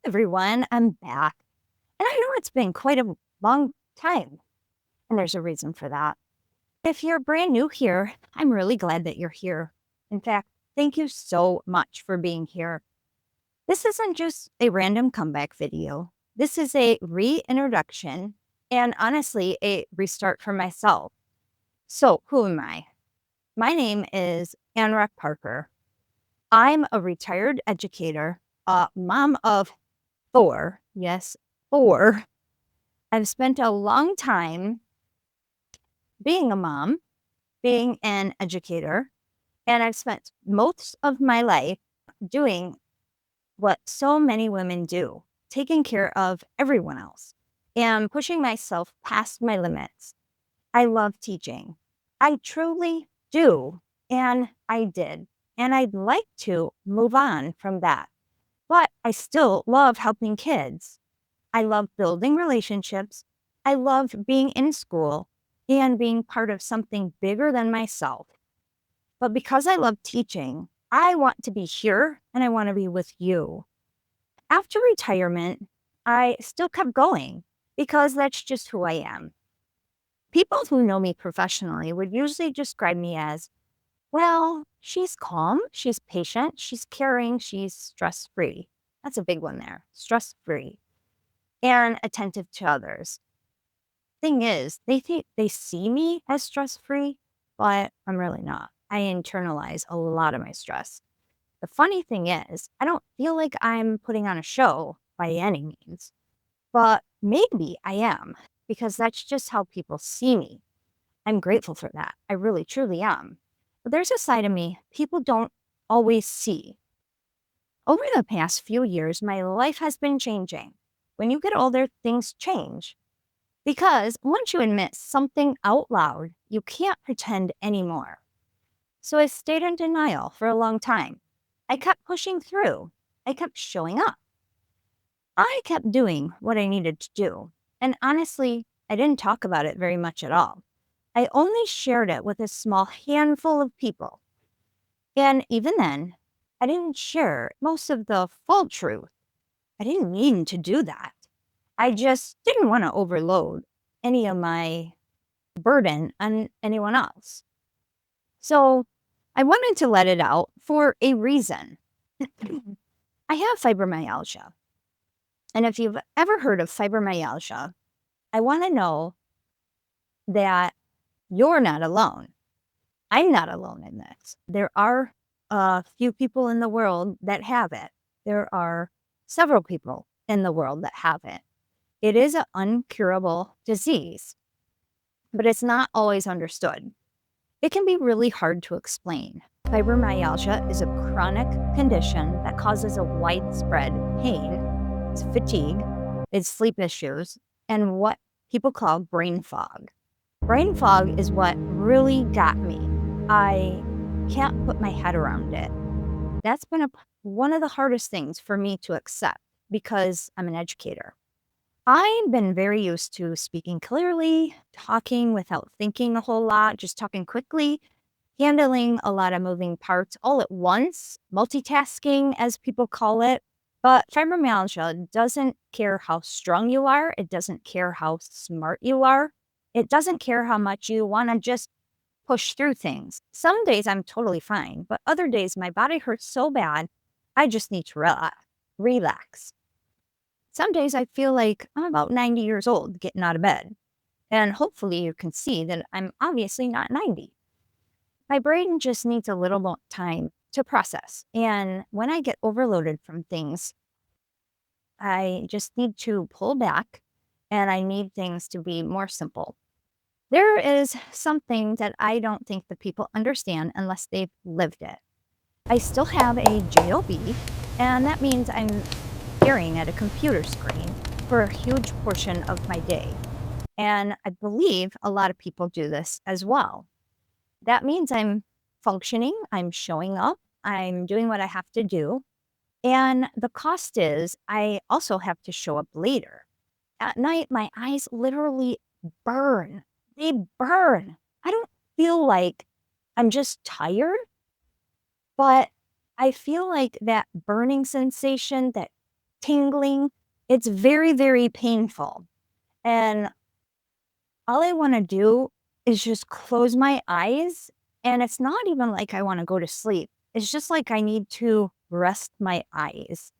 Everyone, I'm back. And I know it's been quite a long time, and there's a reason for that. If you're brand new here, I'm really glad that you're here. In fact, thank you so much for being here. This isn't just a random comeback video. This is a reintroduction and honestly, a restart for myself. So, who am I? My name is Anra Parker. I'm a retired educator, a mom of four. Yes, four. I've spent a long time being a mom, being an educator, and I've spent most of my life doing what so many women do, taking care of everyone else and pushing myself past my limits. I love teaching. I truly do. And I did. And I'd like to move on from that. But I still love helping kids. I love building relationships. I love being in school and being part of something bigger than myself. But because I love teaching, I want to be here and I want to be with you. After retirement, I still kept going because that's just who I am. People who know me professionally would usually describe me as, well, she's calm, she's patient, she's caring, she's stress free. That's a big one there, stress free and attentive to others. Thing is, they think they see me as stress-free, but I'm really not. I internalize a lot of my stress. The funny thing is, I don't feel like I'm putting on a show by any means, but maybe I am because that's just how people see me. I'm grateful for that. I really, truly am. But there's a side of me people don't always see. Over the past few years, my life has been changing. When you get older, things change. Because once you admit something out loud, you can't pretend anymore. So I stayed in denial for a long time. I kept pushing through. I kept showing up. I kept doing what I needed to do. And honestly, I didn't talk about it very much at all. I only shared it with a small handful of people. And even then, I didn't share most of the full truth. I didn't mean to do that. I just didn't want to overload any of my burden on anyone else. So I wanted to let it out for a reason. I have fibromyalgia. And if you've ever heard of fibromyalgia, I want to know that you're not alone. I'm not alone in this. There are a few people in the world that have it. There are several people in the world that have it. It is an uncurable disease, but it's not always understood. It can be really hard to explain. Fibromyalgia is a chronic condition that causes a widespread pain, it's fatigue, it's sleep issues, and what people call brain fog. Brain fog is what really got me. I can't put my head around it. That's been one of the hardest things for me to accept because I'm an educator. I've been very used to speaking clearly, talking without thinking a whole lot, just talking quickly, handling a lot of moving parts all at once, multitasking, as people call it. But fibromyalgia doesn't care how strong you are. It doesn't care how smart you are. It doesn't care how much you want to just push through things. Some days I'm totally fine, but other days my body hurts so bad, I just need to relax. Some days I feel like I'm about 90 years old getting out of bed. And hopefully you can see that I'm obviously not 90. My brain just needs a little more time to process. And when I get overloaded from things, I just need to pull back and I need things to be more simple. There is something that I don't think the people understand unless they've lived it. I still have a job, and that means I'm staring at a computer screen for a huge portion of my day. And I believe a lot of people do this as well. That means I'm functioning, I'm showing up, I'm doing what I have to do. And the cost is I also have to show up later. At night, my eyes literally burn. They burn. I don't feel like I'm just tired, but I feel like that burning sensation, that tingling. It's very, very painful. And all I want to do is just close my eyes. And it's not even like I want to go to sleep. It's just like I need to rest my eyes.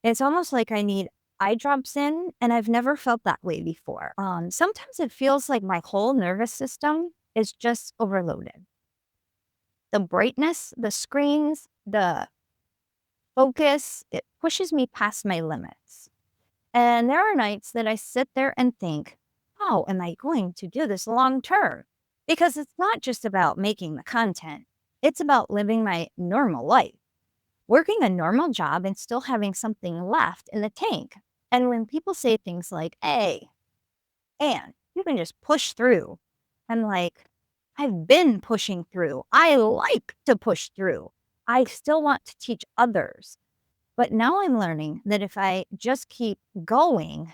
It's almost like I need eye drops in, and I've never felt that way before. Sometimes it feels like my whole nervous system is just overloaded. The brightness, the screens, the focus, it pushes me past my limits. And there are nights that I sit there and think, how am I going to do this long term? Because it's not just about making the content, it's about living my normal life, working a normal job and still having something left in the tank. And when people say things like, hey, and you can just push through, I'm like, I've been pushing through. I like to push through. I still want to teach others. But now I'm learning that if I just keep going,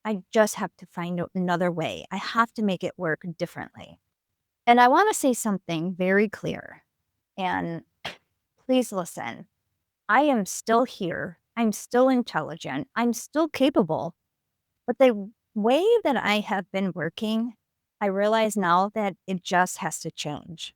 I just have to find another way. I have to make it work differently. And I want to say something very clear. And please listen. I am still here. I'm still intelligent. I'm still capable. But the way that I have been working, I realize now that it just has to change.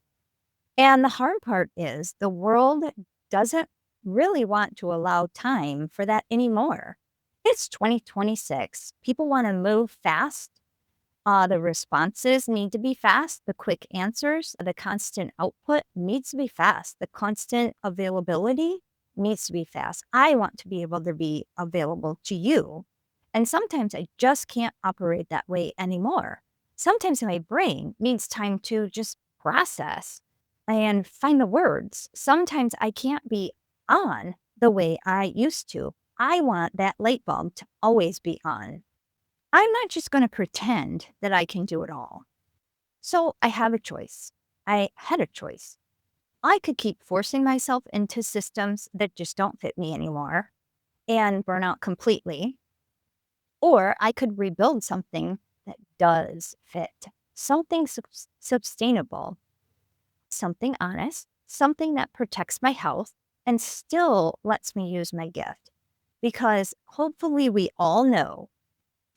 And the hard part is the world doesn't really want to allow time for that anymore. It's 2026. People want to move fast. The responses need to be fast. The quick answers, the constant output needs to be fast. The constant availability needs to be fast. I want to be able to be available to you. And sometimes I just can't operate that way anymore. Sometimes my brain needs time to just process and find the words. Sometimes I can't be on the way I used to. I want that light bulb to always be on. I'm not just going to pretend that I can do it all. So I have a choice. I had a choice. I could keep forcing myself into systems that just don't fit me anymore and burn out completely. Or I could rebuild something that does fit, something sustainable, something honest, something that protects my health and still lets me use my gift. Because hopefully we all know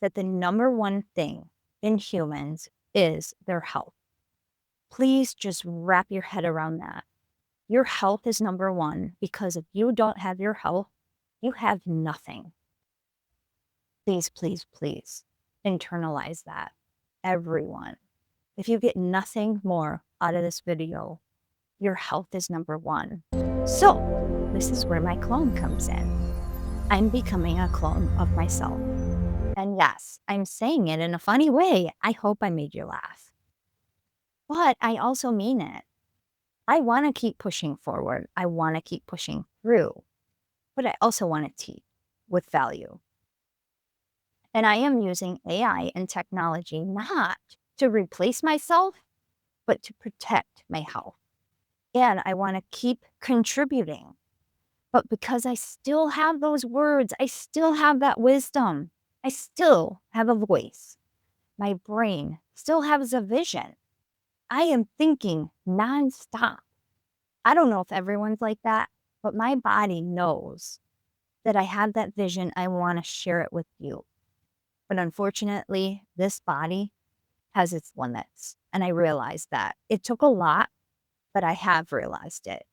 that the number one thing in humans is their health. Please just wrap your head around that. Your health is number one, because if you don't have your health, you have nothing. Please, please, please internalize that, everyone. If you get nothing more out of this video, your health is number one. So this is where my clone comes in. I'm becoming a clone of myself. And yes, I'm saying it in a funny way. I hope I made you laugh. But I also mean it. I want to keep pushing forward. I want to keep pushing through. But I also want to teach with value. And I am using AI and technology not to replace myself, but to protect my health. And I want to keep contributing. But because I still have those words, I still have that wisdom, I still have a voice. My brain still has a vision. I am thinking nonstop. I don't know if everyone's like that, but my body knows that I have that vision. I want to share it with you. But unfortunately, this body has its limits. And I realized that. It took a lot, but I have realized it.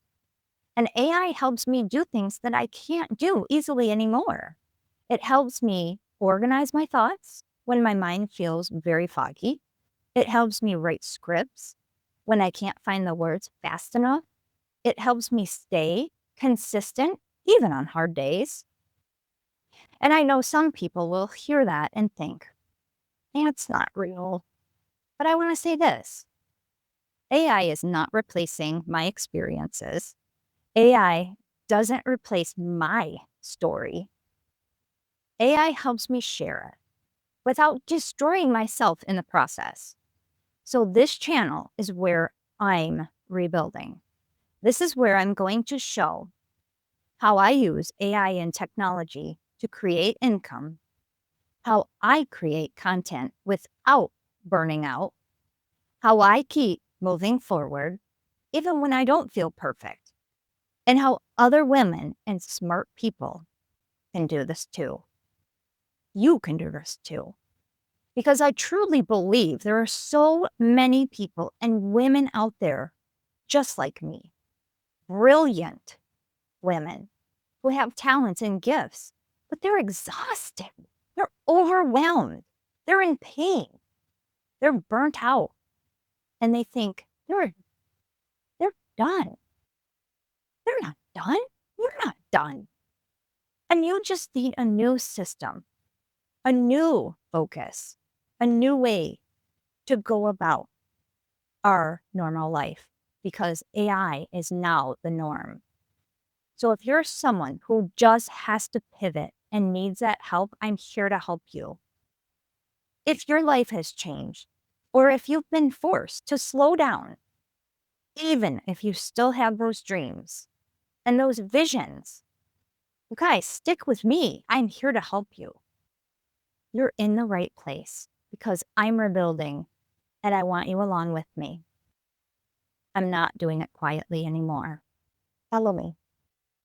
And AI helps me do things that I can't do easily anymore. It helps me organize my thoughts when my mind feels very foggy. It helps me write scripts when I can't find the words fast enough. It helps me stay consistent even on hard days. And I know some people will hear that and think, that's not real. But I want to say this. AI is not replacing my experiences. AI doesn't replace my story. AI helps me share it without destroying myself in the process. So this channel is where I'm rebuilding. This is where I'm going to show how I use AI and technology to create income, how I create content without burning out, how I keep moving forward even when I don't feel perfect, and how other women and smart people can do this too. You can do this too. Because I truly believe there are so many people and women out there just like me, brilliant women who have talents and gifts, but they're exhausted. They're overwhelmed. They're in pain. They're burnt out. And they think they're done. They're not done. You're not done. And you just need a new system, a new focus, a new way to go about our normal life because AI is now the norm. So if you're someone who just has to pivot and needs that help, I'm here to help you. If your life has changed, or if you've been forced to slow down, even if you still have those dreams and those visions, you guys, stick with me. I'm here to help you. You're in the right place because I'm rebuilding and I want you along with me. I'm not doing it quietly anymore. Follow me.